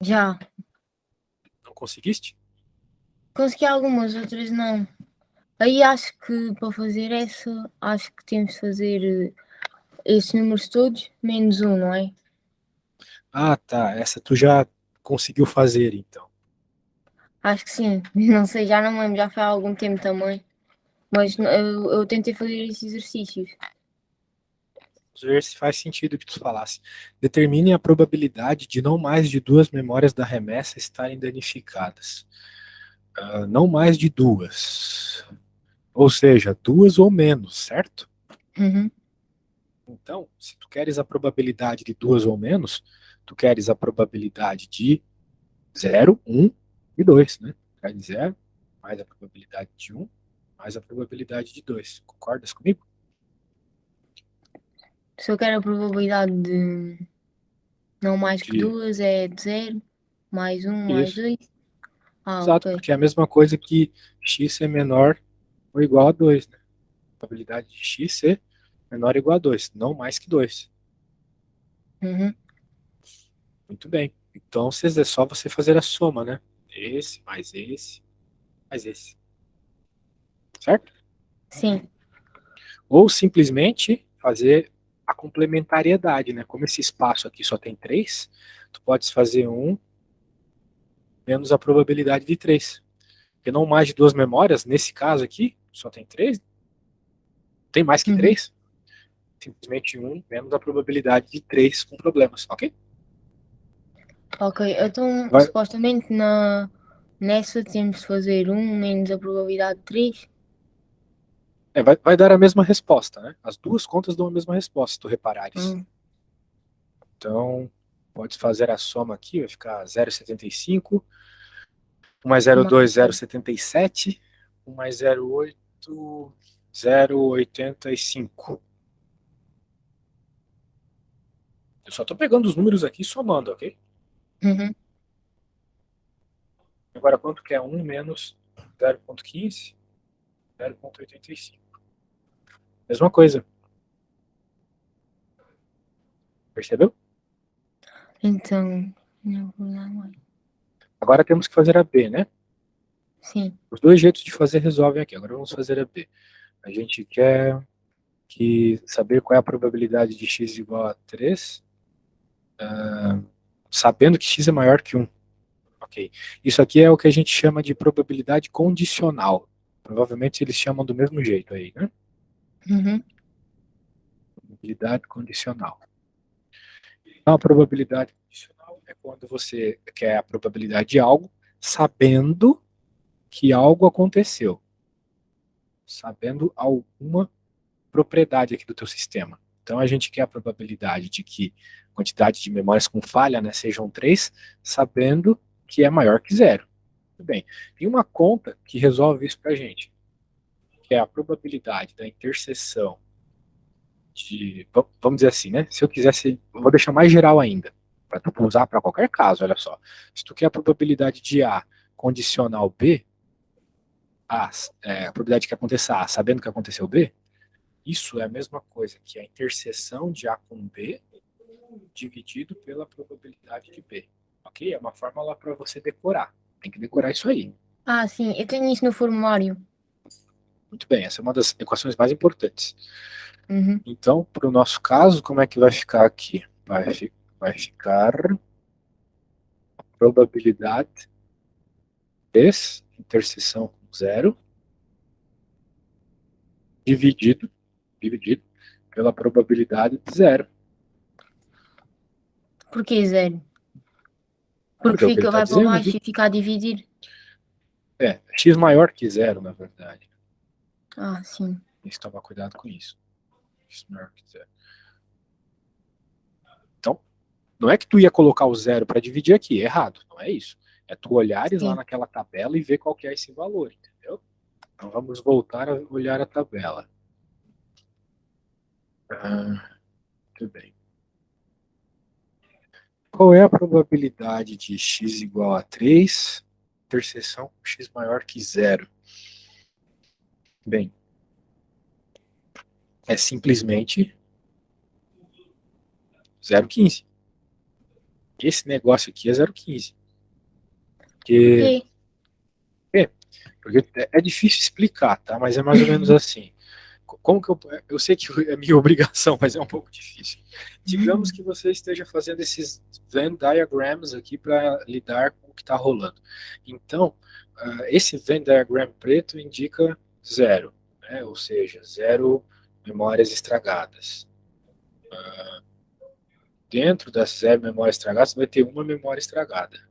Já. Não conseguiste? Consegui algumas, outras não. Aí acho que para fazer essa, acho que temos de fazer esses números todos, menos um, não é? Ah, tá. Essa tu já conseguiu fazer, então. Acho que sim. Não sei, já não me lembro, já foi há algum tempo também. Mas eu tentei fazer esses exercícios. Vamos ver se faz sentido o que tu falasse. Determine a probabilidade de não mais de duas memórias da remessa estarem danificadas. Não mais de duas. Ou seja, duas ou menos, certo? Uhum. Então, se tu queres a probabilidade de duas ou menos, tu queres a probabilidade de zero, um e 2, né? Quer dizer, zero mais a probabilidade de um mais a probabilidade de 2. Concordas comigo? Se eu quero a probabilidade de não mais que De duas, é de zero, mais um, mais isso. dois. Ah, Exato, ok. porque é a mesma coisa que x é menor ou igual a 2, né? A probabilidade de x ser menor ou igual a 2, não mais que 2. Uhum. Muito bem. Então, é só você fazer a soma, né? Esse, mais esse. Certo? Sim. Ou simplesmente fazer a complementariedade, né? Como esse espaço aqui só tem 3, tu podes fazer um menos a probabilidade de 3. Porque não mais de duas memórias, nesse caso aqui, só tem 3, tem mais que Uhum. 3. Simplesmente um menos a probabilidade de 3 com problemas, ok? Ok, então Vai, supostamente nessa temos de fazer um menos a probabilidade de três. vai dar a mesma resposta, né? As duas contas dão a mesma resposta, se tu reparares. Hum. Então, pode fazer a soma aqui, vai ficar 0,75, 1 mais 0,2, Mais, 0,77, 1 mais 0,8, 0,85. Eu só estou pegando os números aqui e somando, ok? uhum. Agora, quanto que é 1 menos 0,15? 0,85. Mesma coisa, percebeu? Então, não vou dar mais. Agora temos que fazer a B, né? Sim. Os dois jeitos de fazer resolvem aqui. Agora vamos fazer a B. A gente quer saber qual é a probabilidade de x igual a 3, sabendo que x é maior que 1. Ok. Isso aqui é o que a gente chama de probabilidade condicional. Provavelmente eles chamam do mesmo jeito aí, né? Uhum. Probabilidade condicional. Então, a probabilidade condicional é quando você quer a probabilidade de algo sabendo que algo aconteceu, sabendo alguma propriedade aqui do teu sistema. Então, a gente quer a probabilidade de que a quantidade de memórias com falha, né, sejam 3, sabendo que é maior que zero. Tudo bem. Tem uma conta que resolve isso para a gente, que é a probabilidade da interseção de, vamos dizer assim, né? Se eu quisesse, eu vou deixar mais geral ainda, para tu usar para qualquer caso, olha só. Se tu quer a probabilidade de A condicional B, a probabilidade que aconteça A sabendo que aconteceu B, isso é a mesma coisa que a interseção de A com B dividido pela probabilidade de B. Ok? É uma fórmula para você decorar. Tem que decorar isso aí. Ah, sim, eu tenho isso no formulário. Muito bem, essa é uma das equações mais importantes. Uhum. Então, para o nosso caso, como é que vai ficar aqui? Vai ficar probabilidade de interseção com zero dividido, dividido pela probabilidade de zero. Porquê zero? Porque Porque é o que ele fica, está vai para dizendo baixo aqui. e fica a dividir. É, x maior que zero, na verdade. Ah, sim. Tem que tomar cuidado com isso. X maior que zero. Então, não é que tu ia colocar o zero para dividir aqui, é errado, não é isso. É tu olhares lá Sim. naquela tabela e ver qual que é esse valor, entendeu? Então vamos voltar a olhar a tabela. Muito bem. Qual é a probabilidade de x igual a 3, interseção com x maior que zero? Bem, é simplesmente 0,15. Esse negócio aqui é 0,15. Porque, Ok. porque é difícil explicar, tá? Mas é mais ou menos assim. Como que eu sei que é minha obrigação, mas é um pouco difícil. Digamos que você esteja fazendo esses Venn diagrams aqui para lidar com o que está rolando. Então, esse Venn diagram preto indica zero, né? Ou seja, zero memórias estragadas. Dentro das zero memórias estragadas, vai ter uma memória estragada.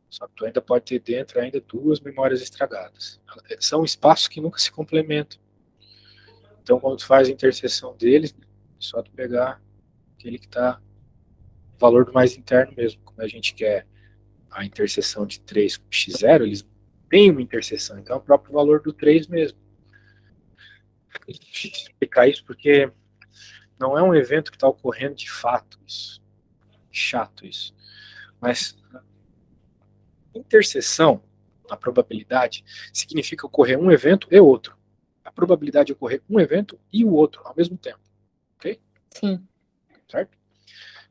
Só que tu ainda pode ter dentro ainda duas memórias estragadas. São espaços que nunca se complementam. Então, quando tu faz a interseção deles, é só tu pegar aquele que está o valor do mais interno mesmo. Como a gente quer a interseção de 3 com x0, eles têm uma interseção, então é o próprio valor do 3 mesmo. É difícil explicar isso porque não é um evento que está ocorrendo de fato isso. Chato isso. Mas interseção, a probabilidade, significa ocorrer um evento e outro. A probabilidade de ocorrer um evento e o outro ao mesmo tempo. Ok? Sim. Certo?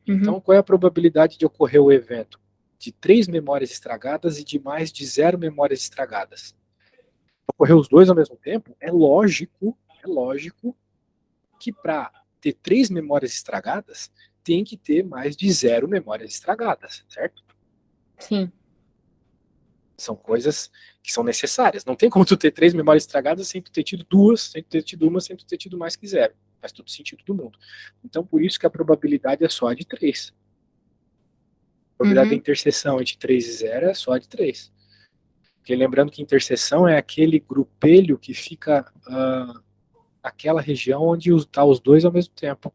Uhum. Então, qual é a probabilidade de ocorrer o evento? De 3 memórias estragadas e de mais de 0 memórias estragadas. Ocorrer os dois ao mesmo tempo, é lógico que para ter 3 memórias estragadas, tem que ter mais de 0 memórias estragadas, certo? Sim. São coisas que são necessárias. Não tem como tu ter 3 memórias estragadas sem tu ter tido duas, sem tu ter tido uma, sem tu ter tido mais que zero. Faz todo sentido do mundo. Então, por isso que a probabilidade é só de 3. A probabilidade da Uhum. interseção entre 3 e 0 é só de 3. Porque lembrando que interseção é aquele grupelho que fica naquela região onde está os dois ao mesmo tempo.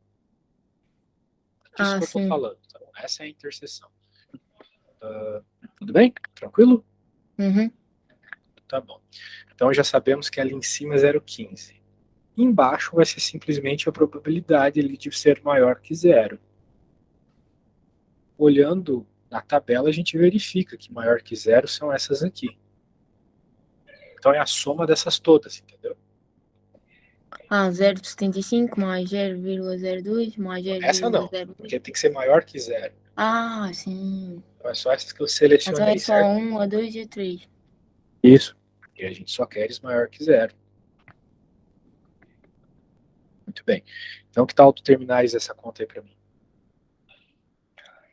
É disso Ah, que eu estou sim. falando. Então, essa é a interseção. Tudo bem? Tranquilo? Uhum. Tá bom. Então já sabemos que ali em cima é 0,15. Embaixo vai ser simplesmente a probabilidade ali de ser maior que zero. Olhando na tabela, a gente verifica que maior que zero são essas aqui. Então é a soma dessas todas, entendeu? Ah, 0,75 mais 0,02 mais Essa não, 0,08. porque tem que ser maior que zero. Ah, sim. Então é só essas que eu Então é selecionei, só certo? 1, a 2 e a 3. Isso, porque a gente só quer isso maior que zero. Muito bem. Então que tal tu terminares essa conta aí para mim?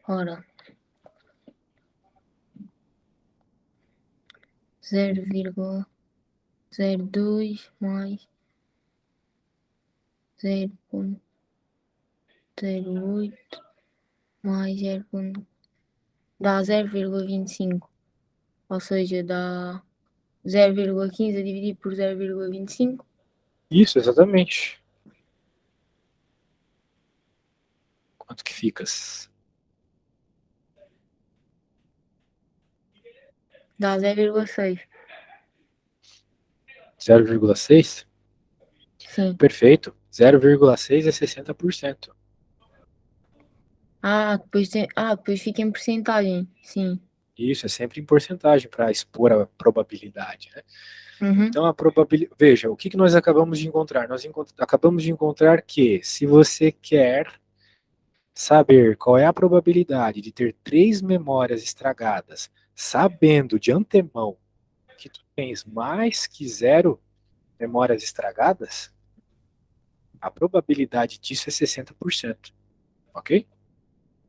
Ora, 0,02 mais 0,08 mais 0, dá 0,25. Ou seja, dá 0,15 a dividir por 0,25. Isso, exatamente. Quanto que ficas? Dá 0,6. 0,6? Sim. Perfeito. 0,6 é 60%. Depois fica em porcentagem. Sim. Isso, é sempre em porcentagem para expor a probabilidade, né? Uhum. Então, a probabilidade. Veja, o que nós acabamos de encontrar? Nós acabamos de encontrar que, se você quer saber qual é a probabilidade de ter 3 memórias estragadas, sabendo de antemão que tu tens mais que 0 memórias estragadas, a probabilidade disso é 60%. Ok?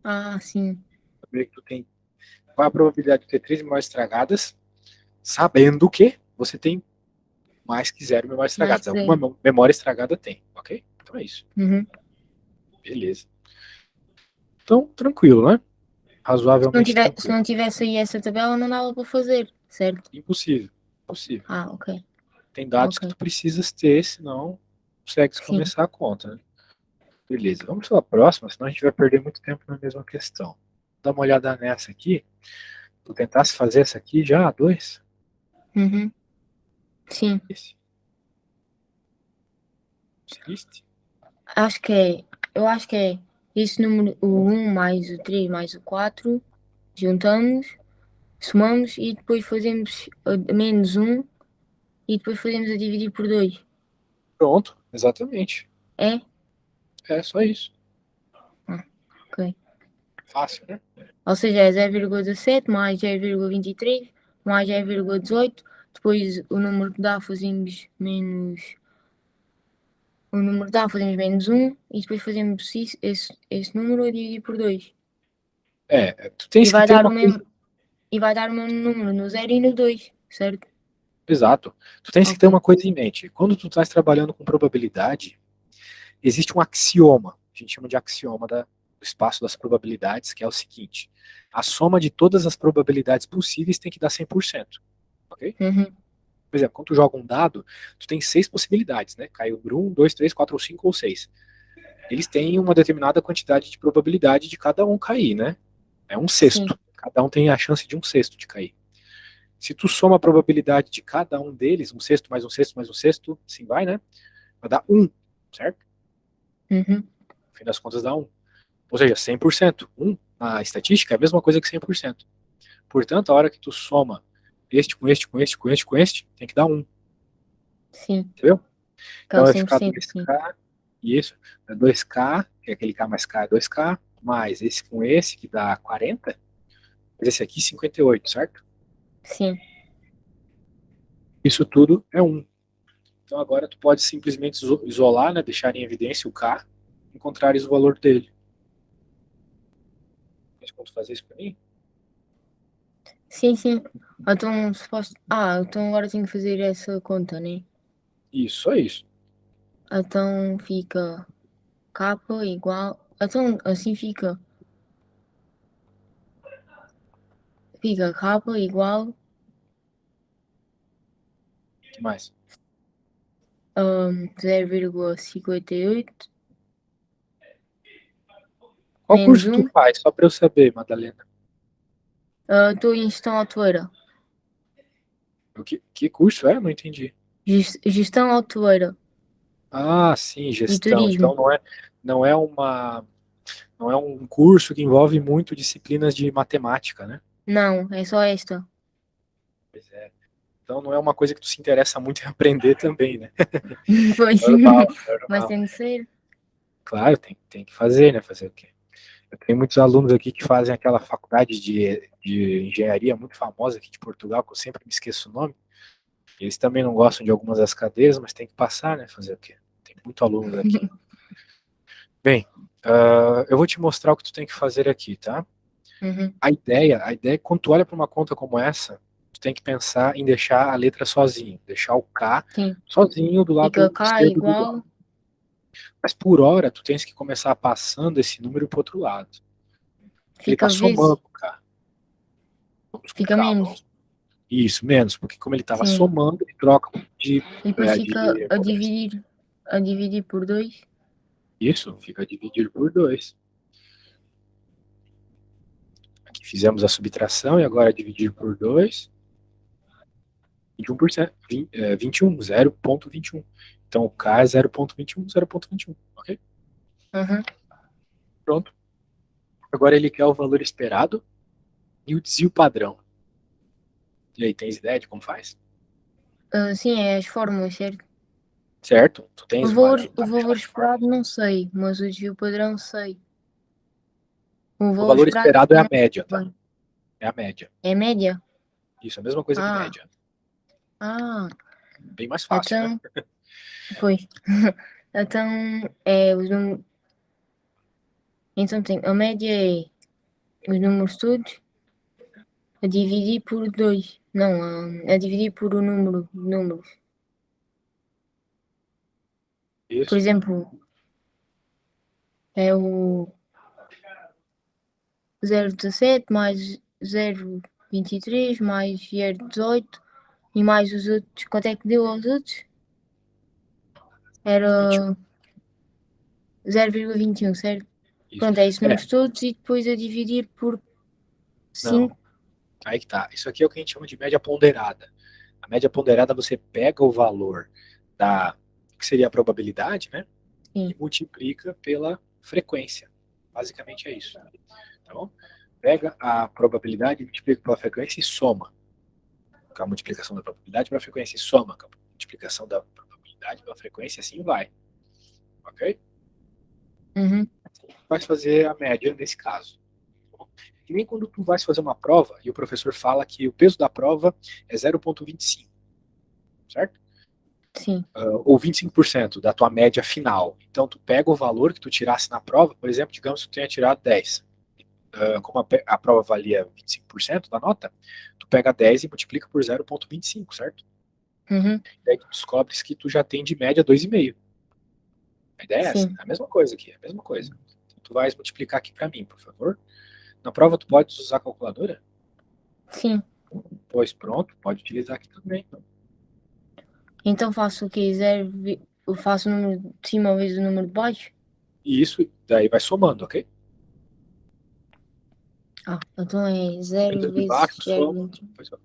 Ah, sim. Saber que tu tem, qual é a probabilidade de ter 3 memórias estragadas, sabendo que você tem mais que 0 memórias Mais estragadas. que Alguma 0. memória estragada tem, ok? Então é isso. Uhum. Beleza. Então, tranquilo, né? Razoavelmente Se tranquilo. não tivesse aí essa tabela, não dava para fazer, certo? Impossível. Impossível. Ah, ok. Tem dados Ok. que tu precisas ter, senão não consegues Sim. começar a conta, né? Beleza. Vamos para a próxima, senão a gente vai perder muito tempo na mesma questão. Dá uma olhada nessa aqui. Tu tentasse fazer essa aqui já, a 2? Uhum. Sim. Esse. Conseguiste? Acho que é. Eu acho que é esse número, o 1 mais o 3 mais o 4, juntamos, somamos e depois fazemos menos 1 e depois fazemos a dividir por 2. Pronto, exatamente. É? É só isso. Ah, ok. Fácil, né? Ou seja, é 0,17 mais 0,23 mais 0,18. Depois o número que dá fazemos menos. O número que dá fazemos menos 1 e depois fazemos esse número a dividir por 2. Tu E tens que vai ter dar o uma mesmo. coisa. E vai dar o mesmo número no 0 e no 2, certo? Exato. Tu tens que ter Ok. uma coisa em mente. Quando tu estás trabalhando com probabilidade, existe um axioma, a gente chama de axioma do espaço das probabilidades, que é o seguinte: a soma de todas as probabilidades possíveis tem que dar 100%. Ok? Uhum. Por exemplo, quando tu joga um dado, tu tem 6 possibilidades, né? Cai o número 1, 2, 3, 4, ou 5 ou 6. Eles têm uma determinada quantidade de probabilidade de cada um cair, né? É um Sim. sexto. Cada um tem a chance de um sexto de cair. Se tu soma a probabilidade de cada um deles, um sexto mais um sexto mais um sexto, assim vai, né? Vai dar 1, certo? Uhum. No fim das contas dá 1. Ou seja, 100%. 1 na estatística é a mesma coisa que 100%. Portanto, a hora que tu soma este com este, com este, com este, com este, tem que dar 1. Sim. Entendeu? Que é Então o vai ficar 100%, sim. 2K, isso, 2K, que é aquele K mais K é 2K, mais esse com esse, que dá 40, mas esse aqui 58, certo? Sim. Isso tudo é 1. Então agora tu pode simplesmente isolar, né, deixar em evidência o K, encontrares o valor dele. Mas como tu fazer isso para mim? Sim, sim. Então, suposto. Então agora tenho que fazer essa conta, né? Isso, é isso. Então fica K igual. Então assim fica. Fica K igual O que mais? 0,58 Qual menos curso tu 1. faz? Só para eu saber, Madalena. Estou em gestão hoteleira. Que curso é? Não entendi. Gestão hoteleira Ah, sim, e gestão. turismo. Então não é uma, não é um curso que envolve muito disciplinas de matemática, né? Não, é só esta. Pois é. Então não é uma coisa que tu se interessa muito em aprender também, né? Pois. Normal, Mas normal. tem de ser. Claro, tem que fazer, né? Fazer o quê? Eu tenho muitos alunos aqui que fazem aquela faculdade de engenharia muito famosa aqui de Portugal, que eu sempre me esqueço o nome. Eles também não gostam de algumas das cadeiras, mas tem que passar, né? Fazer o quê? Tem muito aluno daqui. Bem, eu vou te mostrar o que tu tem que fazer aqui, tá? Uhum. A ideia é que quando tu olha para uma conta como essa, tu tem que pensar em deixar a letra sozinho, deixar o K Sim. sozinho do Fica lado K esquerdo do dólar. igual. Mas por hora, tu tens que começar passando esse número para o outro lado. Ele está Fica vezes. somando o K. Vamos com Fica calma. menos. Isso, menos, porque como ele estava Sim. somando, ele troca de, E depois fica de a potência. dividir. A dividir por 2. Isso, fica dividido por 2. Aqui fizemos a subtração e agora dividir por 2. 21%, 21, 0,21. Então o K é 0,21, 0,21, ok? Uhum. Pronto. Agora ele quer o valor esperado e o desvio padrão. E aí, tens ideia de como faz? Sim, é as fórmulas, certo? Certo? Tu tens uma O tabela valor de esperado fórmulas? não sei, mas o desvio padrão sei. O O valor valor esperado esperado é a também média, sei tá? bem. É a média. É média? Isso, é a mesma coisa que Ah, média. ah. Bem mais fácil, né? Então, pois. Então, é os números. Então tem, a média é os números todos a dividir por 2. Não, a dividir por o número de números. Por Isso. exemplo, é o 0,17 mais 0,23 mais 0,18 e mais os outros. Quanto é que deu aos outros? 21. Era 0,21, certo? Isso. Pronto, é esses É, números todos e depois a dividir por não. 5. Aí que tá. Isso aqui é o que a gente chama de média ponderada. A média ponderada, você pega o valor da, que seria a probabilidade, né? E Sim. multiplica pela frequência. Basicamente é isso. Tá bom? Pega a probabilidade, multiplica pela frequência e soma. Com a multiplicação da probabilidade pela frequência e soma com a multiplicação da probabilidade pela frequência, assim vai. Ok? Uhum. Vai fazer a média nesse caso. que nem quando tu vais fazer uma prova e o professor fala que o peso da prova é 0,25, certo? Sim. Ou 25% da tua média final. Então, tu pega o valor que tu tirasse na prova, por exemplo, digamos que tu tenha tirado 10. Como a prova valia 25% da nota, tu pega 10 e multiplica por 0,25, certo? Uhum. E aí tu descobres que tu já tem de média 2,5. A ideia é essa, Sim. é a mesma coisa aqui, é a mesma coisa. Então, tu vais multiplicar aqui para mim, por favor. Na prova tu pode usar a calculadora? Sim. Pois pronto, pode utilizar aqui também. Então faço o quê? Eu faço o número de cima vezes o número de baixo? E isso daí vai somando, ok? Ah, então é Número 0 de vezes baixo, soma. 0,21. Pois vai.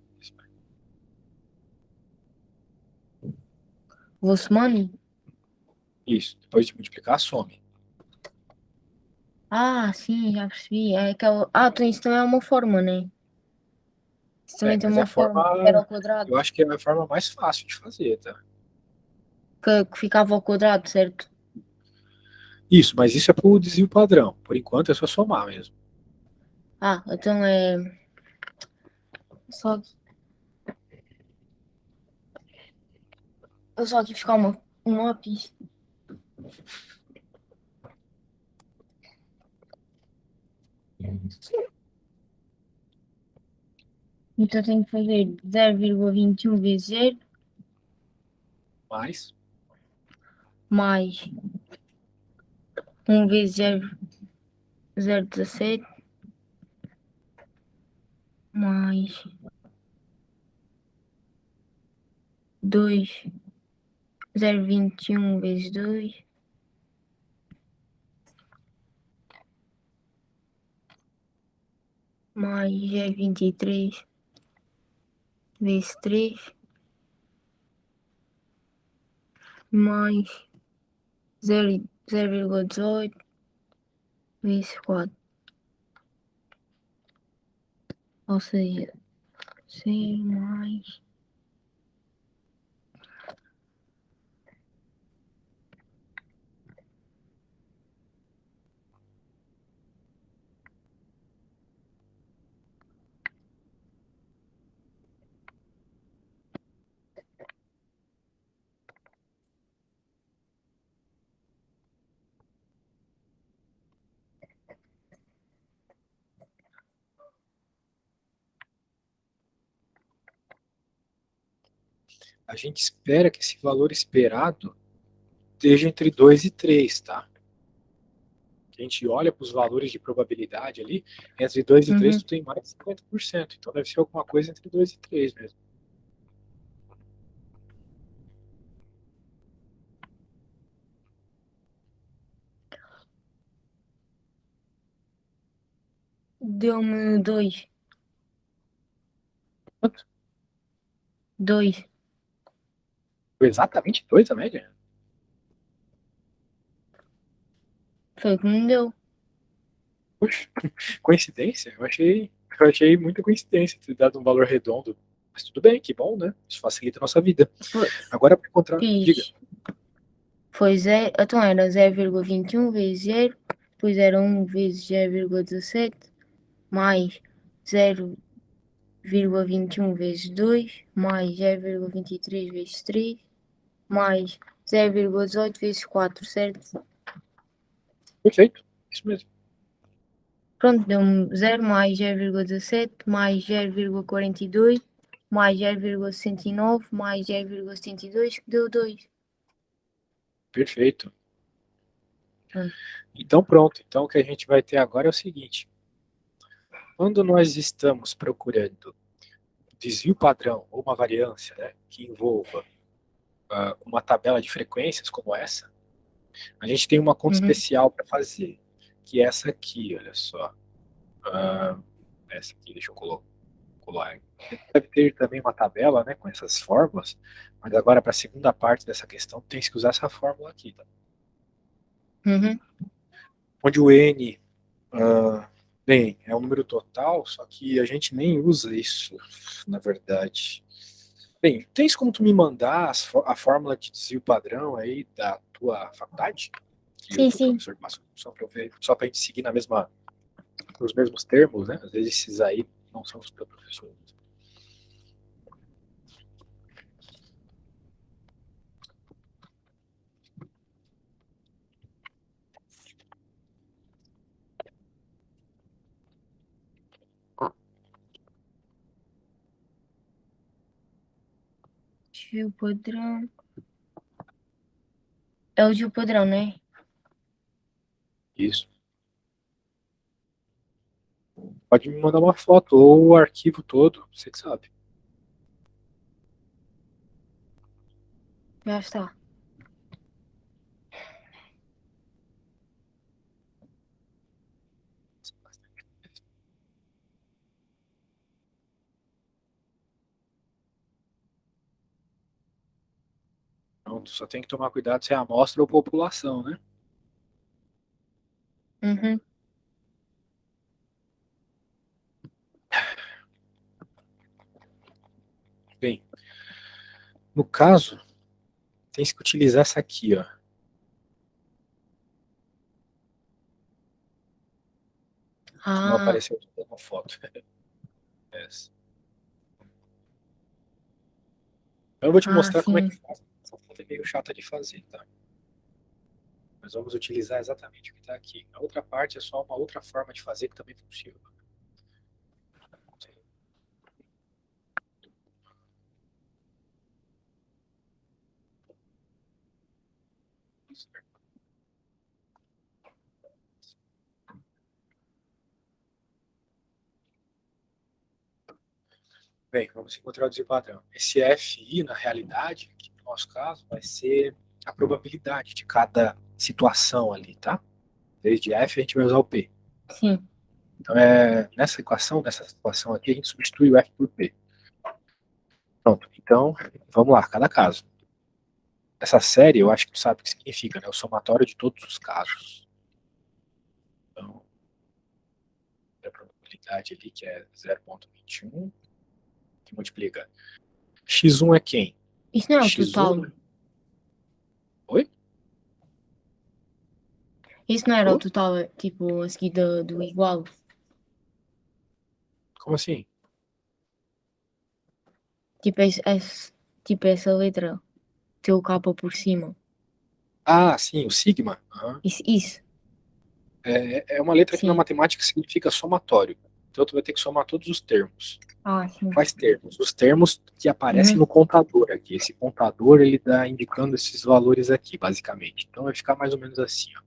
Vou somando? Isso, depois de multiplicar, some. Ah, sim, já percebi. É aquela... Ah, então isso também é uma forma, né? Isso também tem Mas é a uma forma. Era forma, ao quadrado. eu acho que é a forma mais fácil de fazer, tá? Que ficava ao quadrado, certo? Isso, mas isso é pro desvio padrão. Por enquanto é só somar mesmo. Ah, então é. Só que. Eu só aqui ficar um lápis. Então tenho que fazer 0,21 vezes 0 Mas, mais 1 vezes 0,17 mais 2, 0,21 vezes 2 mais 0,23 vezes 3 mais 0,18 vezes 4. Ou seja, 100 mais. a gente espera que esse valor esperado esteja entre 2 e 3, tá? A gente olha para os valores de probabilidade ali, entre 2 e 3 Uhum. tu tem mais de 50%. Então deve ser alguma coisa entre 2 e 3 mesmo. Deu-me 2. Quanto? 2. Foi exatamente 2 a média? Foi o que me deu. Poxa, coincidência? Eu achei muita coincidência ter dado um valor redondo. Mas tudo bem, que bom, né? Isso facilita a nossa vida. Agora, para encontrar. Diga. Fiz. Foi 0. Então era 0,21 vezes 0. Depois era 1 vezes 0,17. Mais 0,21 vezes 2. Mais 0,23 vezes 3. Mais 0,18 vezes 4, certo? Perfeito. Isso mesmo. Pronto, deu-me 0 mais 0,17 mais 0,42 mais 0,69 mais 0,72 que deu 2. Perfeito. Pronto. Então, pronto. Então, o que a gente vai ter agora é o seguinte: quando nós estamos procurando desvio padrão ou uma variância, né, que envolva uma tabela de frequências como essa, a gente tem uma conta Uhum. especial para fazer, que é essa aqui, olha só. Ah, essa aqui, deixa eu colocar. Deve ter também uma tabela, né, com essas fórmulas, mas agora para a segunda parte dessa questão tem que usar essa fórmula aqui, tá? Uhum. Onde o n, ah, bem, é um número total, só que a gente nem usa isso, na verdade. Bem, tens como tu me mandar a fórmula de desvio padrão aí da tua faculdade? Que o Sim, teu sim. professor passou, só para ver, só para a gente seguir na mesma. os mesmos termos, né? Às vezes esses aí não são os do professor. Desvio padrão. É o desvio padrão, né? Isso. Pode me mandar uma foto ou o arquivo todo, você que sabe. Já está. Então, só tem que tomar cuidado se é amostra ou população, né? Uhum. Bem, no caso, tem que utilizar essa aqui, ó. Não Ah, apareceu na foto. Essa. Eu vou te mostrar como é sim. que faz. Essa foto é meio chata de fazer, tá? Mas vamos utilizar exatamente o que está aqui. A outra parte é só uma outra forma de fazer que também funciona. Bem, vamos encontrar o desvio padrão. Esse FI, na realidade, aqui no nosso caso, vai ser a probabilidade de cada situação ali, tá? Desde F a gente vai usar o P. Sim. Então, nessa equação, nessa situação aqui, a gente substitui o F por P. Pronto. Então, vamos lá, cada caso. Essa série, eu acho que tu sabe o que significa, né? O somatório de todos os casos. Então, a probabilidade ali, que é 0,21, que multiplica. X1 é quem? Isso não é o total. X1. Oi? Isso não era o Alô? total, tipo, a seguir do igual. Como assim? Tipo, tipo essa letra. Teu capa por cima. Ah, sim, o sigma. Aham. Isso. É uma letra que na Sim. matemática significa somatório. Então tu vai ter que somar todos os termos. Ah, sim. Quais termos? Os termos que aparecem Uhum. no contador aqui. Esse contador ele dá indicando esses valores aqui, basicamente. Então vai ficar mais ou menos assim. Ó.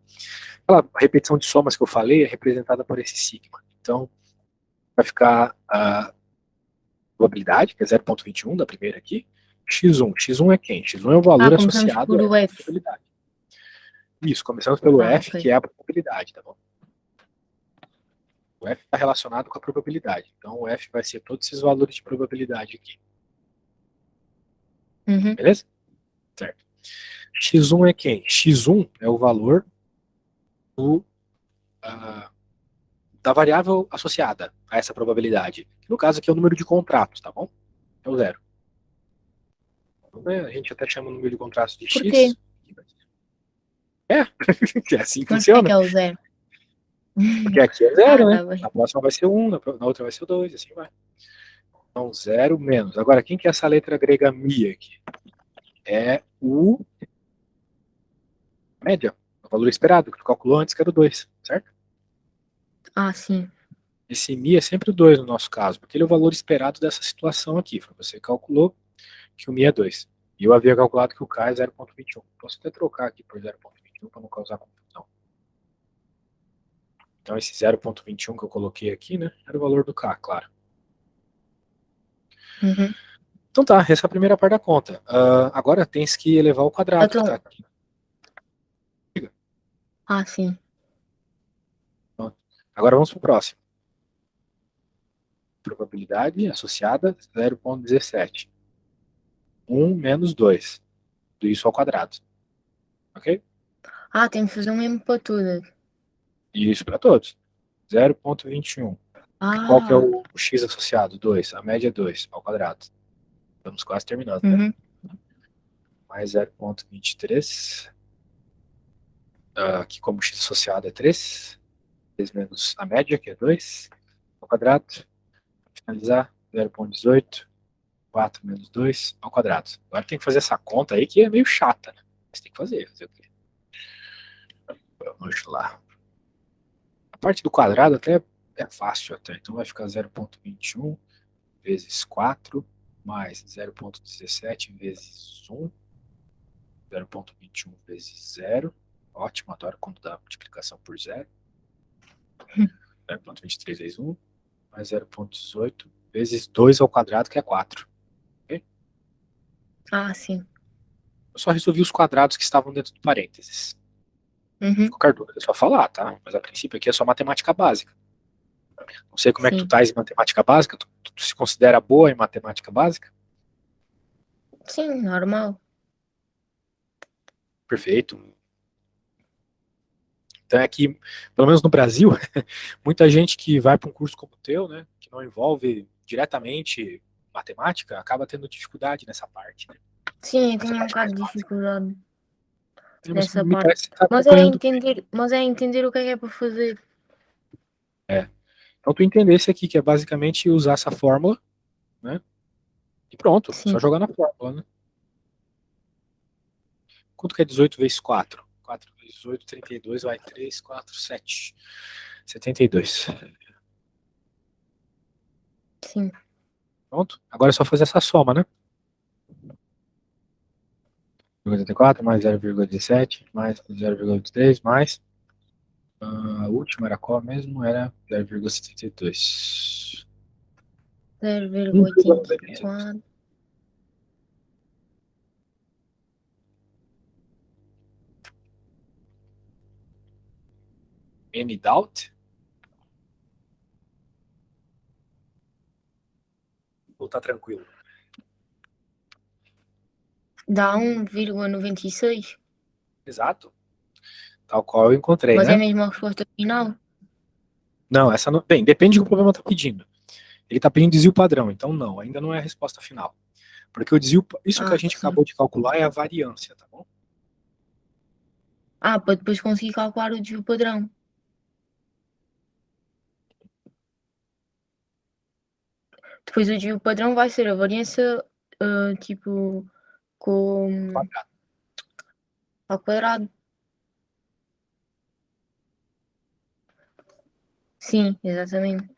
Aquela repetição de somas que eu falei é representada por esse sigma. Então vai ficar a probabilidade, que é 0,21 da primeira aqui. X1. X1 é quem? X1 é o Ah, valor começamos associado por a o essa F. probabilidade. Isso, começamos pelo Ah, F, ok. que é a probabilidade, tá bom? O F está relacionado com a probabilidade. Então o F vai ser todos esses valores de probabilidade aqui. Uhum. Beleza? Certo. X1 é quem? X1 é o valor do, ah, da variável associada a essa probabilidade. No caso aqui é o número de contratos, tá bom? É o zero. Então, né, a gente até chama o número de contratos de Por quê? X. É, que é assim que Mas por que funciona. é o zero? Porque aqui é Ah, zero, né? tá bem. Na próxima vai ser um, na outra vai ser dois, assim vai. Então, zero menos. Agora, quem que é essa letra grega mi aqui? É o média, o valor esperado, que tu calculou antes, que era o 2, certo? Ah, sim. Esse mi é sempre o 2 no nosso caso, porque ele é o valor esperado dessa situação aqui. Você calculou que o mi é 2. E eu havia calculado que o k é 0,21. Posso até trocar aqui por 0,21 para não causar confusão. Então, esse 0,21 que eu coloquei aqui, né, era o valor do k, claro. Uhum. Então tá, essa é a primeira parte da conta. Agora tens que elevar ao quadrado que está Então, aqui. ah, sim. Pronto. Agora vamos para o próximo. Probabilidade associada 0,17. 1 menos 2. Tudo isso ao quadrado. Ok? Ah, tem que fazer o mesmo para tudo. E isso para todos. 0,21. Qual que é Ah, o x associado? 2. A média é 2 ao quadrado. Estamos quase terminando, né? uhum. Mais 0,23. Aqui como x associado é 3. 3 menos a média, que é 2 ao quadrado. Finalizar, 0,18. 4 menos 2 ao quadrado. Agora tem que fazer essa conta aí que é meio chata, né? Mas tem que fazer o quê? Vamos lá. A parte do quadrado até é fácil até. Então vai ficar 0,21 vezes 4 mais 0,17 vezes 1. 0,21 vezes 0. Ótimo, adoro quando dá multiplicação por 0. 0,23 vezes 1 mais 0,18 vezes 2 ao quadrado, que é 4. Okay? Ah, sim. Eu só resolvi os quadrados que estavam dentro do parênteses. Uhum, Qualquer dúvida é só falar, tá? Mas a princípio aqui é só matemática básica. Não sei como é que tu sim. tá em matemática básica. Tu se considera boa em matemática básica? Sim, normal. Perfeito. Então é que, pelo menos no Brasil, muita gente que vai para um curso como o teu, né, que não envolve diretamente matemática, acaba tendo dificuldade nessa parte, né? Sim, eu Essa tenho um parte mais bocado de fácil. dificuldade Mas nessa me parte. parece que você está acompanhando. Mas é entender o que é para fazer. É. Então tu entendesse aqui que é basicamente usar essa fórmula, né? E pronto, Sim. só jogar na fórmula, né? Quanto que é 18 vezes 4? 4 vezes 8, 32, vai 3, 4, 7. 72. Sim. Pronto. Agora é só fazer essa soma, né? 0,84 mais 0,17 mais 0,23 mais a última era qual mesmo? Era 0,72. 1,96. 0,84. Any doubt? Ou tá tranquilo? Dá 1,96. Exato. Tal qual eu encontrei, Mas é né? mesmo a resposta final? Não, essa não. Bem, depende do que o problema tá pedindo. Ele tá pedindo desvio padrão, então não, ainda não é a resposta final. Porque o desvio, isso que a Ah, gente sim. acabou de calcular é a variância, tá bom? Ah, para depois conseguir calcular o desvio padrão. Depois o desvio padrão vai ser a variância, tipo, com ao quadrado. Sim, exatamente.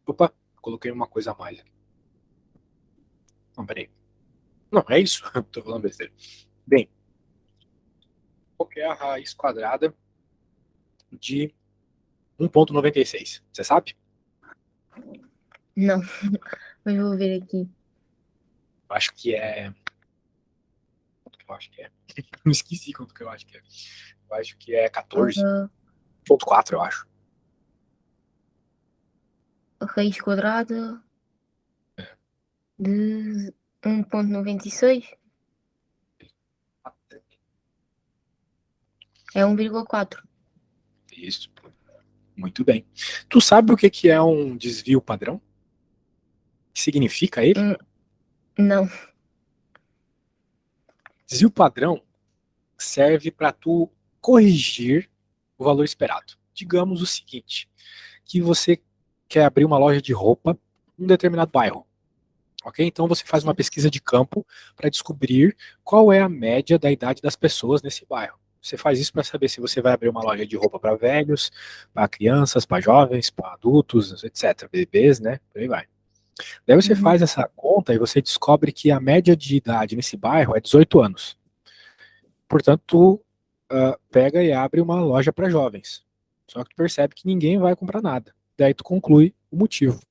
Opa, coloquei uma coisa a mais aqui. Não, peraí. Não, é isso. Tô falando besteira. Bem, qual que é a raiz quadrada de 1,96? Você sabe? Não, mas vou ver aqui. Eu acho que é. Quanto que eu acho que é? Me esqueci quanto que eu acho que é. Eu acho que é 14,4, Ah, eu acho. a raiz quadrada de 1,96 é 1,4. Isso. Muito bem. Tu sabe o que que é um desvio padrão? O que significa ele? Hum, não. Desvio padrão serve para tu corrigir o valor esperado. Digamos o seguinte, que você quer abrir uma loja de roupa em um determinado bairro. Ok? Então você faz uma Sim. pesquisa de campo para descobrir qual é a média da idade das pessoas nesse bairro. Você faz isso para saber se você vai abrir uma loja de roupa para velhos, para crianças, para jovens, para adultos, etc. Bebês, né? Por aí vai. Daí você Uhum. faz essa conta e você descobre que a média de idade nesse bairro é 18 anos. Portanto, tu pega e abre uma loja para jovens. Só que tu percebe que ninguém vai comprar nada. Daí tu conclui o motivo.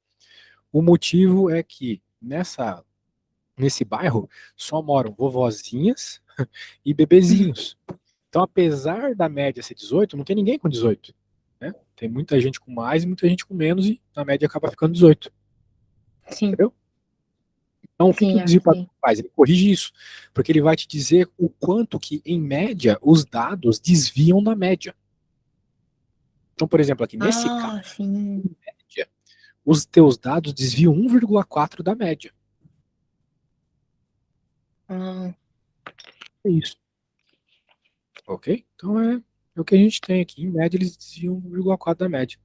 O motivo é que nesse bairro só moram vovozinhas e bebezinhos. Então, apesar da média ser 18, não tem ninguém com 18. Né? Tem muita gente com mais e muita gente com menos, e na média acaba ficando 18. Sim, Entendeu? Então, o que, que sim, o já desvio padrão sei. faz? Ele corrige isso, porque ele vai te dizer o quanto que, em média, os dados desviam da média. Então, por exemplo, aqui nesse caso, Ah, sim. em média, os teus dados desviam 1,4 da média. Ah, É isso. Ok? Então é o que a gente tem aqui. Em média, eles desviam 1,4 da média.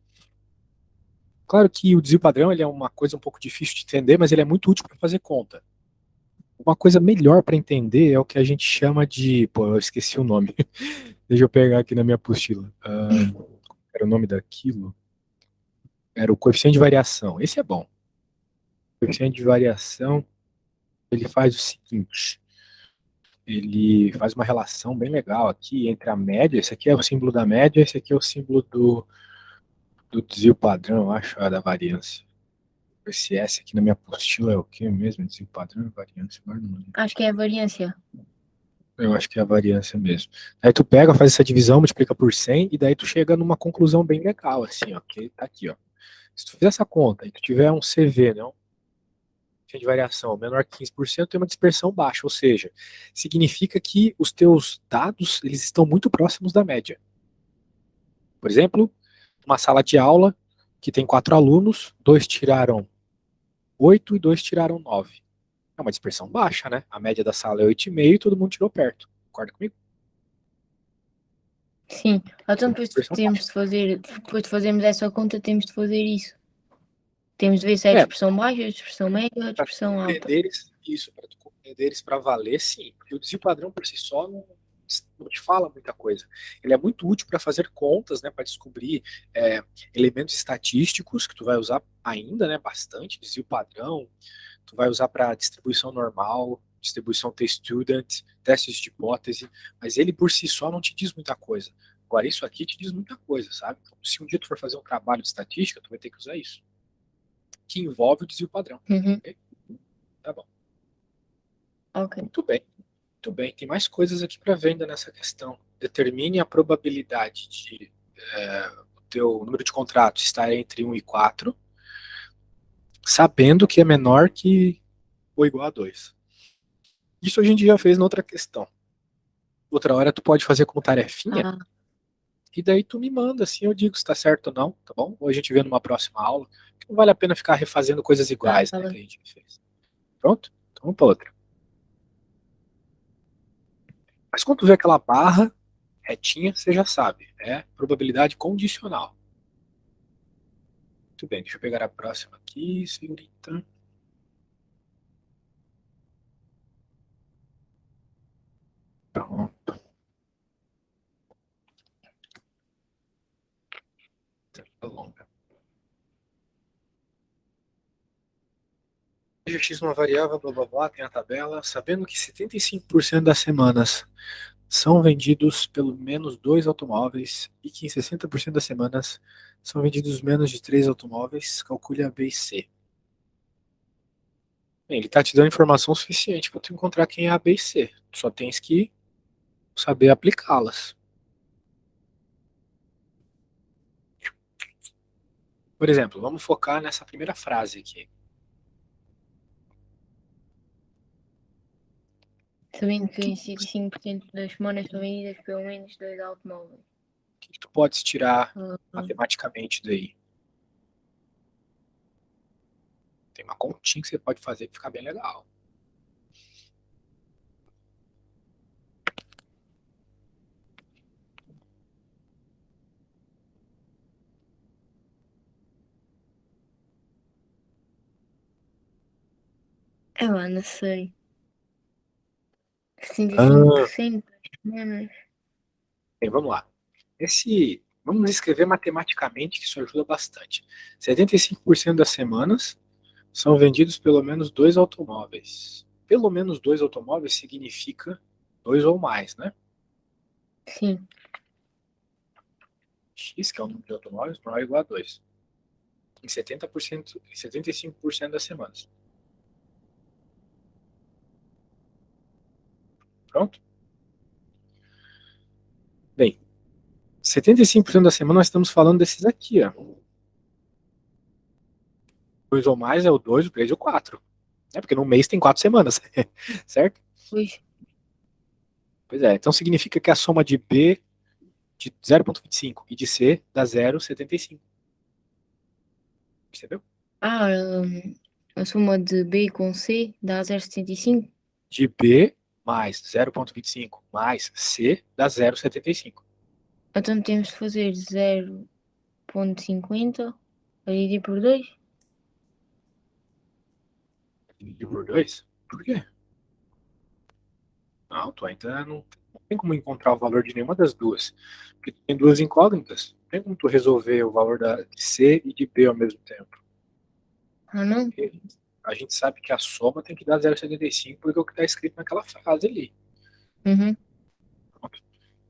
Claro que o desvio padrão ele é uma coisa um pouco difícil de entender, mas ele é muito útil para fazer conta. Uma coisa melhor para entender é o que a gente chama de. Pô, eu esqueci o nome. Deixa eu pegar aqui na minha apostila. Era o nome daquilo? Era o coeficiente de variação. Esse é bom. O coeficiente de variação ele faz o seguinte: ele faz uma relação bem legal aqui entre a média. Esse aqui é o símbolo da média, esse aqui é o símbolo do desvio padrão, eu acho, da variância. Esse S aqui na minha apostila é o que mesmo? Desvio padrão e variância? Agora não lembro. Acho que é a variância. Eu acho que é a variância mesmo. Aí tu pega, faz essa divisão, multiplica por 100 e daí tu chega numa conclusão bem legal, assim, ó, que tá aqui, ó. Se tu fizer essa conta e tu tiver um CV, né, um de variação menor que 15%, tem uma dispersão baixa, ou seja, significa que os teus dados, eles estão muito próximos da média. Por exemplo, uma sala de aula que tem 4 alunos, 2 tiraram 8 e 2 tiraram 9. É uma dispersão baixa, né? A média da sala é 8,5 e todo mundo tirou perto. Concorda comigo? Sim. Então Uma depois dispersão baixa. depois de fazermos essa conta, temos de fazer isso. Temos de ver se é a É, expressão baixa, a expressão média ou a para tu expressão alta. compreender isso, para tu compreender isso para valer, sim. Porque o desvio padrão por si só não te fala muita coisa. Ele é muito útil para fazer contas, né, para descobrir elementos estatísticos que tu vai usar ainda, né, bastante, desvio padrão, tu vai usar para distribuição normal, distribuição t-student, testes de hipótese, mas ele por si só não te diz muita coisa. Agora, isso aqui te diz muita coisa, sabe? Então, se um dia tu for fazer um trabalho de estatística, tu vai ter que usar isso, que envolve o desvio padrão. Uhum. Ok? Tá bom. Ok. Muito bem. Muito bem. Tem mais coisas aqui para ver ainda nessa questão. Determine a probabilidade de o teu número de contratos estar entre 1 e 4, sabendo que é menor que ou igual a 2. Isso a gente já fez na outra questão. Outra hora tu pode fazer como tarefinha, Ah, e daí tu me manda, assim eu digo se tá certo ou não, tá bom? Ou a gente vê numa próxima aula, que não vale a pena ficar refazendo coisas tá, iguais, tá né, que bem. a gente fez. Pronto? Então vamos para outra. Mas quando tu vê aquela barra retinha, você já sabe, é probabilidade condicional. Muito bem, deixa eu pegar a próxima aqui, senhorita. Pronto. Tá longa. Seja x uma variável, blá blá blá, tem a tabela, sabendo que 75% das semanas são vendidos pelo menos 2 automóveis e que em 60% das semanas são vendidos menos de 3 automóveis, calcule a B e C. Bem, ele está te dando informação suficiente para tu encontrar quem é a B e C. Tu só tens que saber aplicá-las. Por exemplo, vamos focar nessa primeira frase aqui. Sabendo que em 75% das semanas são vendidas pelo menos 2 automóveis. O que tu podes tirar Ah, matematicamente daí? Tem uma continha que você pode fazer que fica bem legal. eu não sei. Ah, 65% das semanas. bem, vamos lá. Vamos escrever matematicamente, que isso ajuda bastante. 75% das semanas são vendidos pelo menos 2 automóveis. Pelo menos 2 automóveis significa 2 ou mais, né? Sim. X, que é o número de automóveis, maior ou igual a 2. Em 70%, em 75% das semanas. Pronto? Bem, 75% da semana nós estamos falando desses aqui, ó. 2 ou mais é o 2, o 3 e o 4. É porque no mês tem 4 semanas, certo? Pois. Pois é, então significa que a soma de B de 0,25 e de C dá 0,75. Percebeu? Ah, a soma de B com C dá 0,75. De B mais 0,25 mais C dá 0,75. Então temos de fazer 0,50 a dividir por 2. Dividir por 2? Por quê? Não, tu ainda não tem como encontrar o valor de nenhuma das duas. Porque tem duas incógnitas. Não tem como tu resolver o valor de C e de B ao mesmo tempo. Ah, não? Porque a gente sabe que a soma tem que dar 0,75 porque é o que está escrito naquela frase ali. Uhum. Pronto.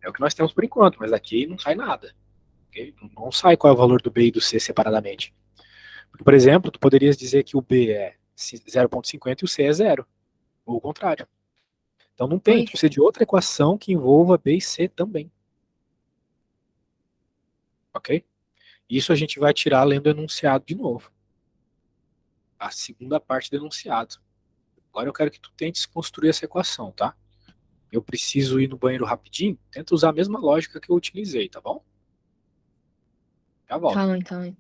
É o que nós temos por enquanto, mas aqui não sai nada. Okay? Não sai qual é o valor do B e do C separadamente. Porque, por exemplo, tu poderias dizer que o B é 0,50 e o C é zero. Ou o contrário. Então não tem, tu Pois. precisa de outra equação que envolva B e C também. Ok? Isso a gente vai tirar lendo o enunciado de novo. A segunda parte do enunciado. Agora eu quero que tu tentes construir essa equação, tá? Eu preciso ir no banheiro rapidinho. Tenta usar a mesma lógica que eu utilizei, tá bom? Já volto. Tá bem, tá bem.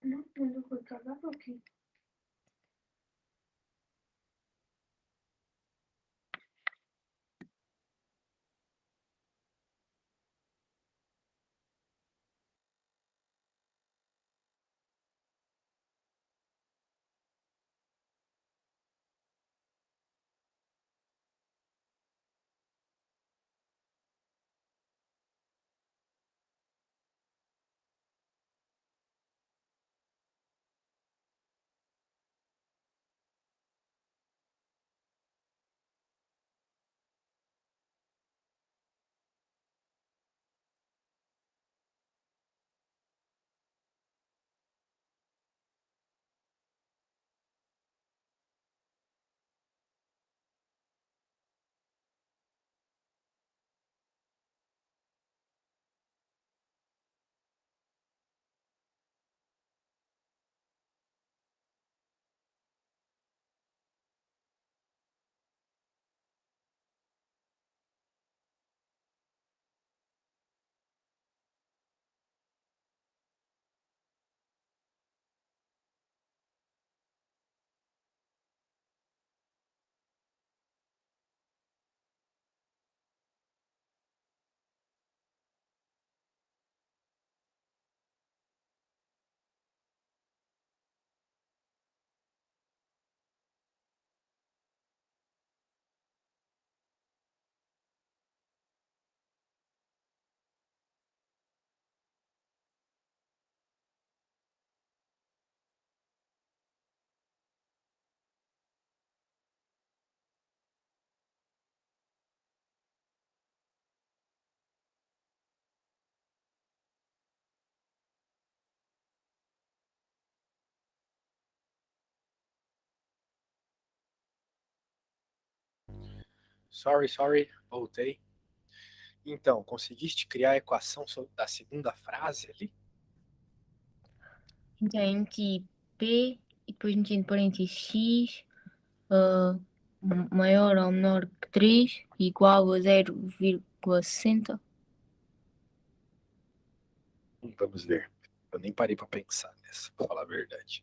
Não, eu não vou trabalhar aqui. Sorry, voltei. Então, conseguiste criar a equação da segunda frase ali? Então, eu meti P e depois meti entre parênteses X ah, maior ou menor que 3 igual a 0,60. Vamos ver. Eu nem parei para pensar nessa, para falar a verdade.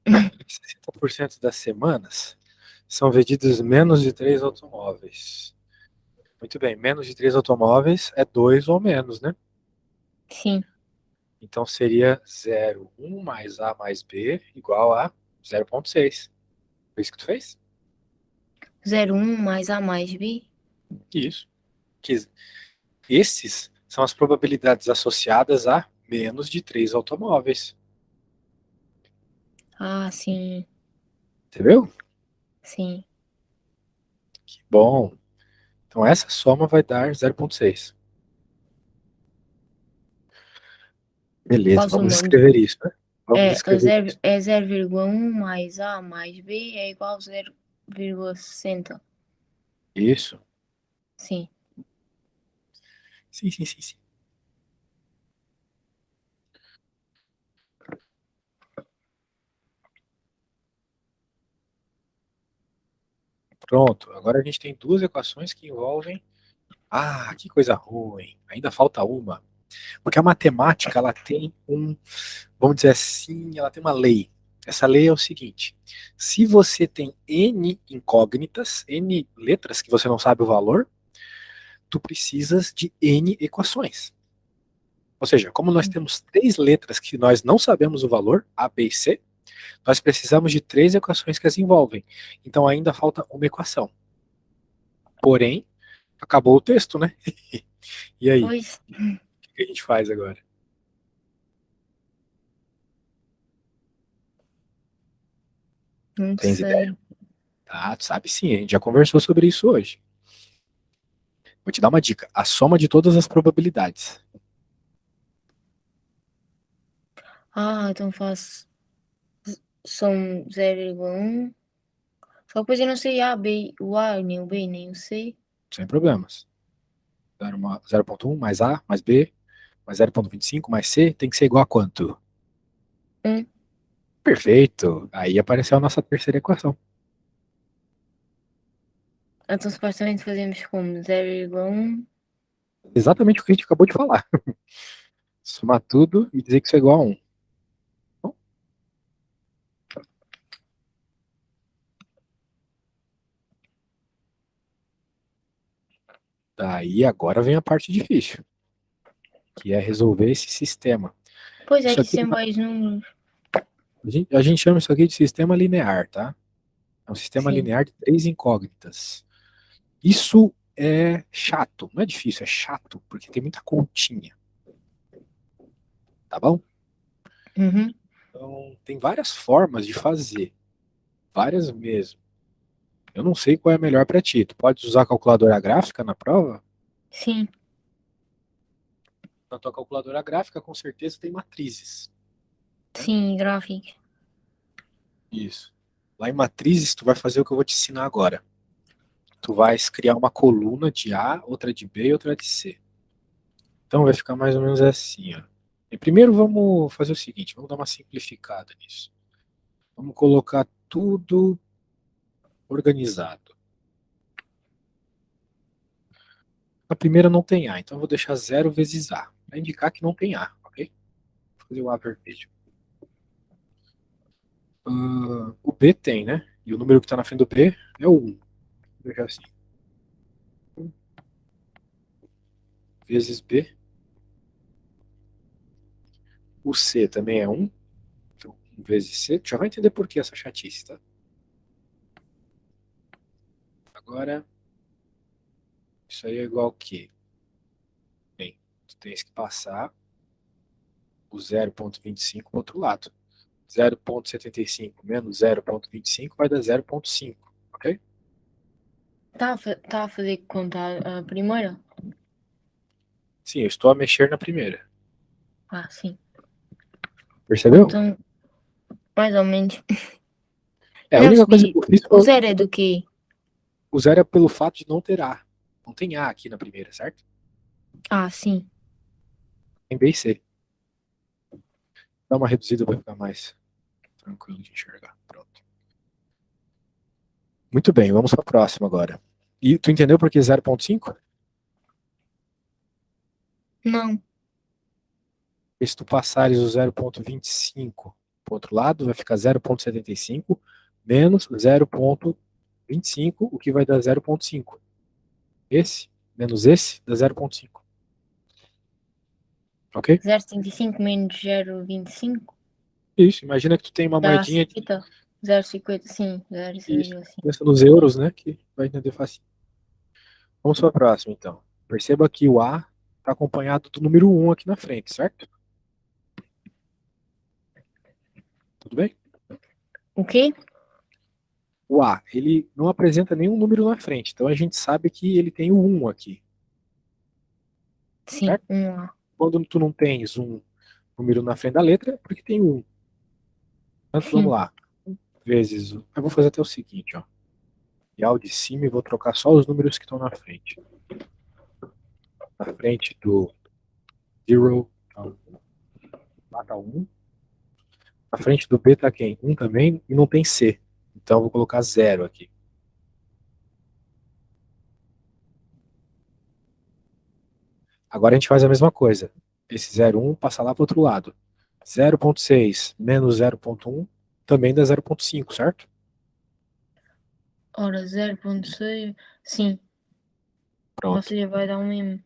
60% das semanas são vendidos menos de 3 automóveis. Muito bem, menos de 3 automóveis é 2 ou menos, né? Sim, Então seria 0,1 mais A mais B igual a 0,6. Foi isso que tu fez? 0,1 mais A mais B. Isso. Esses são as probabilidades associadas a menos de 3 automóveis. Ah, sim, Entendeu? sim. Que bom. Então essa soma vai dar 0,6. Beleza, Qual vamos soma? escrever isso, né? Vamos escrever isso. É 0,1 mais A mais B é igual a 0,60. Isso. Sim. Sim. Pronto. Agora a gente tem duas equações que envolvem. Ah, que coisa ruim. Ainda falta uma. Porque a matemática, ela tem vamos dizer assim, ela tem uma lei. Essa lei é o seguinte: se você tem n incógnitas, n letras que você não sabe o valor, tu precisas de n equações. Ou seja, como nós temos três letras que nós não sabemos o valor, A, B e C, nós precisamos de três equações que as envolvem. Então ainda falta uma equação. Porém, acabou o texto, né? E aí, Pois, o que a gente faz agora? não Tens ideia? sei. Tá, tu sabe sim, a gente já conversou sobre isso hoje. Vou te dar uma dica: a soma de todas as probabilidades. Ah, então faço. São 0,1. Só que depois eu não sei A, B, o A, nem o B, nem o C. Sem problemas. 0,1 mais A mais B mais 0,25 mais C tem que ser igual a quanto? Um. Perfeito. Aí apareceu a nossa terceira equação. Então supostamente fazemos como 0,1. Exatamente o que a gente acabou de falar. Somar tudo e dizer que isso é igual a 1. Bom, daí agora vem a parte difícil, que é resolver esse sistema. Pois é Isso que aqui, isso tem vários números. a gente chama isso aqui de sistema linear, tá? É um sistema Sim. linear de três incógnitas. Isso é chato, não é difícil, é chato, porque tem muita continha, tá bom? Uhum. Então, tem várias formas de fazer, várias mesmo. Eu não sei qual é a melhor para ti. Tu pode usar a calculadora gráfica na prova? Sim. Na tua calculadora gráfica, com certeza tem matrizes, né? Sim, gráficos. Isso. Lá em matrizes, tu vai fazer o que eu vou te ensinar agora. Tu vais criar uma coluna de A, outra de B e outra de C. Então vai ficar mais ou menos assim, ó. E primeiro vamos fazer o seguinte, vamos dar uma simplificada nisso. Vamos colocar tudo organizado. A primeira não tem A, então eu vou deixar 0 vezes A, para indicar que não tem A, ok? Vou fazer o A vermelho. O B tem, né? E o número que está na frente do B é o 1. Vou deixar assim. 1 vezes B. O C também é 1. Então, 1 vezes C. Tu já vai entender por que essa chatice, tá? Agora, isso aí é igual a quê? Bem, tu tens que passar o 0,25 para o outro lado. 0,75 menos 0,25 vai dar 0,5, ok? Tá a fazer conta a primeira? Sim, eu estou a mexer na primeira. Ah, sim. Percebeu? Então, mais ou menos. É, Eu a não única coisa que percebi. eu fiz O foi. zero é do quê? O zero é pelo fato de não ter A. Não tem A aqui na primeira, certo? Ah, sim. Tem B e C. Dá uma reduzida para ficar mais tranquilo de enxergar. Pronto. Muito bem, vamos para a próxima agora. E tu entendeu por que 0,5? Não. E se tu passares o 0,25 para o outro lado, vai ficar 0,75 menos 0,25, o que vai dar 0,5. Esse menos esse dá 0,5. Ok? 0,75 menos 0,25 Isso. Imagina que tu tem uma dá moedinha de 50. 0,50, sim. isso. 0,5. Pensa nos euros, né? Que vai entender fácil. Vamos para a próxima, então. Perceba que o A está acompanhado do número 1 aqui na frente, certo? Tudo bem? O quê? O A, ele não apresenta nenhum número na frente, então a gente sabe que ele tem o 1 aqui, Sim, certo? um lá. Quando tu não tens um número na frente da letra, é porque tem o 1. Portanto, vamos Sim. lá. Vezes. Eu vou fazer até o seguinte, ó. E ao de cima e vou trocar só os números que estão na frente. Na frente do 0, então, lá tá 1. Na frente do B tá quem? 1 também, e não tem C. Então eu vou colocar 0 aqui. Agora a gente faz a mesma coisa. Esse 0,1 passa lá para o outro lado. 0,6 menos 0,1 também dá 0,5, certo? Ora, 0,6. Sim. Ou Pronto. seja, vai dar o mesmo.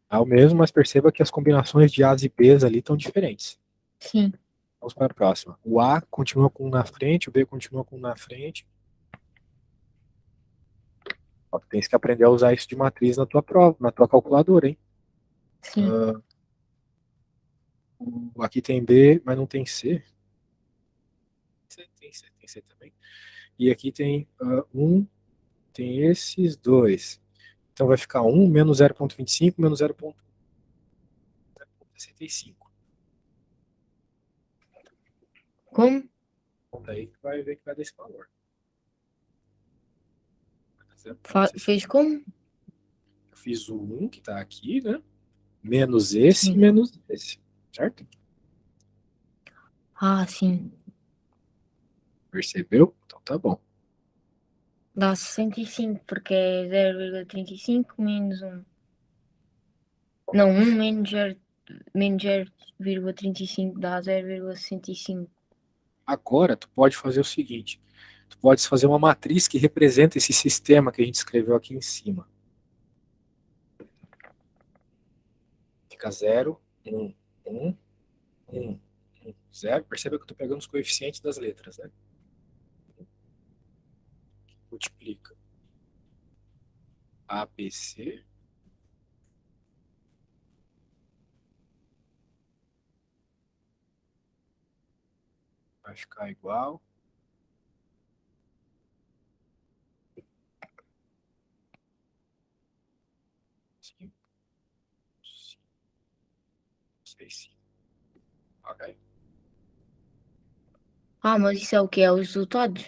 É o mesmo, mas perceba que as combinações de A's e B's ali estão diferentes. Sim. Vamos para a próxima. O A continua com um na frente, o B continua com um na frente. Ó, tu tens que aprender a usar isso de matriz na tua prova, na tua calculadora, hein? Sim. Aqui tem B, mas não tem C. Tem C também. E aqui tem 1, tem esses dois. Então vai ficar 1 menos 0,25 menos 0,65. Como? Então daí tu vai ver que vai dar esse valor. Fez como? Eu fiz o 1 que está aqui, né? Menos esse e Sim. menos esse. Certo? Ah, sim. Percebeu? Então tá bom. Dá 65, porque é 0,35 menos um. Não, um menos 0,35 dá 0,65. Agora tu pode fazer o seguinte. Tu pode fazer uma matriz que representa esse sistema que a gente escreveu aqui em cima. Fica 0, 1, 1, 1, 0. Perceba que eu estou pegando os coeficientes das letras, né? Multiplica A, B, C. Vai ficar igual. 5, 6, 5. Ok. Ah, mas isso é o quê? É os resultados?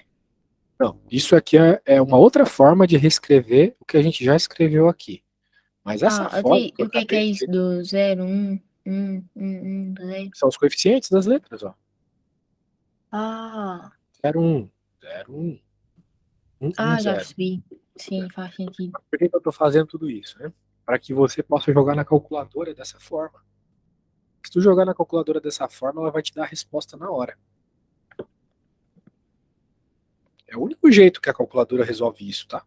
Não, isso aqui é uma outra forma de reescrever o que a gente já escreveu aqui. Mas essa Ah, forma até que eu o que acabei é de isso escrever do 0, 0? são os coeficientes das letras, ó. Ah, 0, 1, 0, 1, 1, 1, já 0. percebi. Sim, faz sentido. Por que que eu estou fazendo tudo isso, né? Para que você possa jogar na calculadora dessa forma. Se tu jogar na calculadora dessa forma, ela vai te dar a resposta na hora. É o único jeito que a calculadora resolve isso, tá?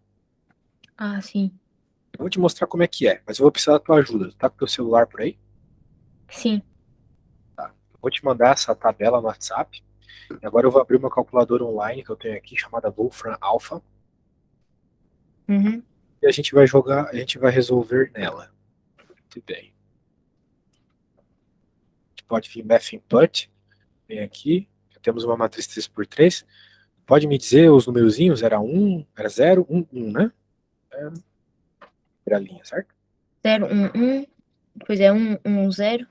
Ah, sim. Eu vou te mostrar como é que é, mas eu vou precisar da tua ajuda. Tá com o teu celular por aí? Sim. Tá. Eu vou te mandar essa tabela no WhatsApp. E agora eu vou abrir uma calculadora online que eu tenho aqui, chamada Wolfram Alpha. Uhum. E a gente vai jogar, a gente vai resolver nela. Muito bem. A gente pode vir Math Input. Vem aqui. Já temos uma matriz 3x3. Pode me dizer os numerozinhos? Era 1, era 0, 1, 1, né? Era a linha, certo? 0, 1, 1. Depois é 1, 1, 0.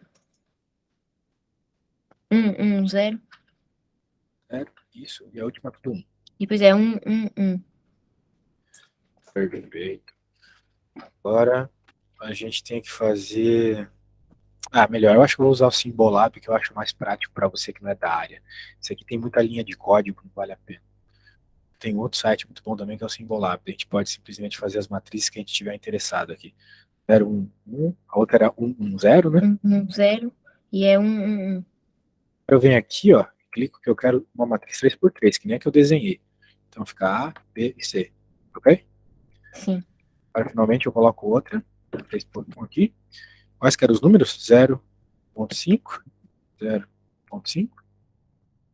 1, 1, 0. Isso. E a última tudo 1. E depois é 1, 1, 1. Perfeito. Agora a gente tem que fazer. Melhor, eu acho que eu vou usar o Symbolab, que eu acho mais prático para você que não é da área. Isso aqui tem muita linha de código, não vale a pena. Tem outro site muito bom também que é o Symbolab. A gente pode simplesmente fazer as matrizes que a gente tiver interessado aqui. 0, 1, 1, a outra era 1, 1, 0, né? 0 e é 1. Eu venho aqui, ó, clico que eu quero uma matriz 3x3, que nem a que eu desenhei. Então fica A, B e C, ok? Sim. Agora finalmente eu coloco outra, 3x1 aqui. Quais que eram os números? 0,5, 0,5.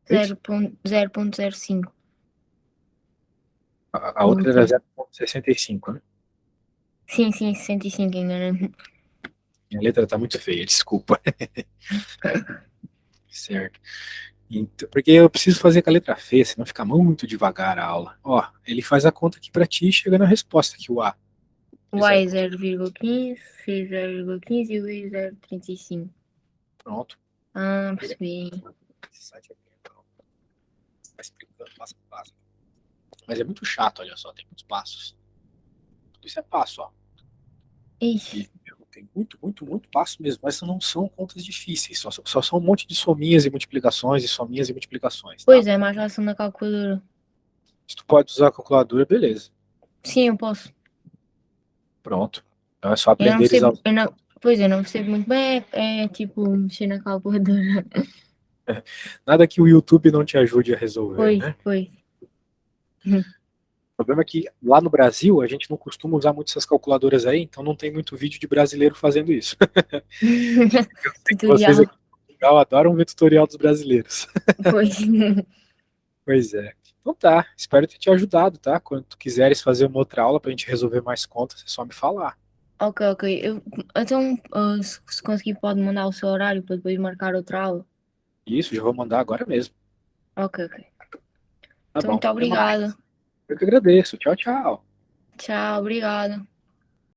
É isso? 0.05. A outra era 0,65, né? Sim, 65 ainda, né? Minha letra tá muito feia, desculpa. Certo. Então, porque eu preciso fazer com a letra feia, senão fica muito devagar a aula. Ó, ele faz a conta aqui pra ti e chega na resposta aqui, o A. O A é 0,15, C 0,15 e o E 0,35. Pronto. Ah, percebi. Esse site é bem legal. Tá explicando passo a passo. Mas é muito chato, olha só, tem muitos passos. Tudo isso é passo, ó. Ixi. Tem muito, muito, muito passo mesmo, mas não são contas difíceis, só são um monte de sominhas e multiplicações e sominhas e multiplicações, tá? Pois é, mais fácil na calculadora. Se tu pode usar a calculadora, beleza. Sim, eu posso. Pronto. Então é só Eu não aprender a percebo, usar. pois eu não percebo muito bem, é tipo mexer na calculadora. Nada que o YouTube não te ajude a resolver, Pois, né? pois. O problema é que lá no Brasil a gente não costuma usar muito essas calculadoras aí, então não tem muito vídeo de brasileiro fazendo isso. Eu sei que vocês Tutorial. aqui em Portugal adoram ver tutorial dos brasileiros. Pois. Pois é. Então tá, espero ter te ajudado, tá? Quando tu quiseres fazer uma outra aula pra gente resolver mais contas, é só me falar. Ok, ok. Então, se conseguir, pode mandar o seu horário para depois marcar outra aula. Isso, já vou mandar agora mesmo. Ok, ok. Tá Então, bom. muito Até mais. obrigada. Eu que agradeço. Tchau, tchau. Tchau, obrigada.